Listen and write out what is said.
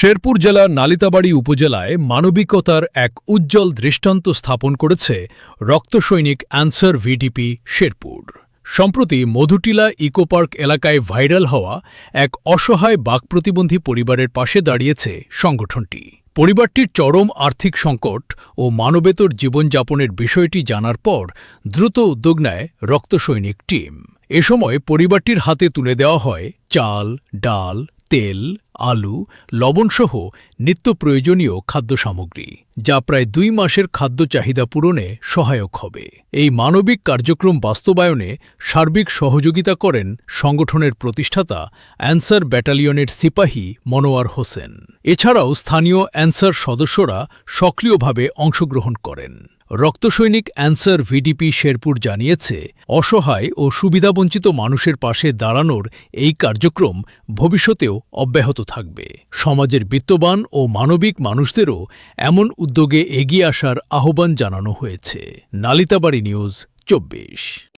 শেরপুর জেলার নালিতাবাড়ী উপজেলায় মানবিকতার এক উজ্জ্বল দৃষ্টান্ত স্থাপন করেছে রক্তসৈনিক অ্যানসার ভিডিপি শেরপুর। সম্প্রতি মধুটিলা ইকোপার্ক এলাকায় ভাইরাল হওয়া এক অসহায় বাকপ্রতিবন্ধী পরিবারের পাশে দাঁড়িয়েছে সংগঠনটি। পরিবারটির চরম আর্থিক সংকট ও মানবেতর জীবনযাপনের বিষয়টি জানার পর দ্রুত উদ্যোগ নেয় রক্তসৈনিক টিম। এ সময় পরিবারটির হাতে তুলে দেওয়া হয় চাল, ডাল, তেল, আলু, লবণসহ নিত্য প্রয়োজনীয় খাদ্য সামগ্রী, যা প্রায় ২ মাসের খাদ্য চাহিদা পূরণে সহায়ক হবে। এই মানবিক কার্যক্রম বাস্তবায়নে সার্বিক সহযোগিতা করেন সংগঠনের প্রতিষ্ঠাতা অ্যানসার ব্যাটালিয়নের সিপাহী মনোয়ার হোসেন। এছাড়াও স্থানীয় অ্যানসার সদস্যরা সক্রিয়ভাবে অংশগ্রহণ করেন। রক্তসৈনিক অ্যানসার ভিডিপি শেরপুর জানিয়েছে, অসহায় ও সুবিধাবঞ্চিত মানুষের পাশে দাঁড়ানোর এই কার্যক্রম ভবিষ্যতেও অব্যাহত থাকবে। সমাজের বিত্তবান ও মানবিক মানুষদেরও এমন উদ্যোগে এগিয়ে আসার আহ্বান জানানো হয়েছে। নালিতাবাড়ী নিউজ ২৪।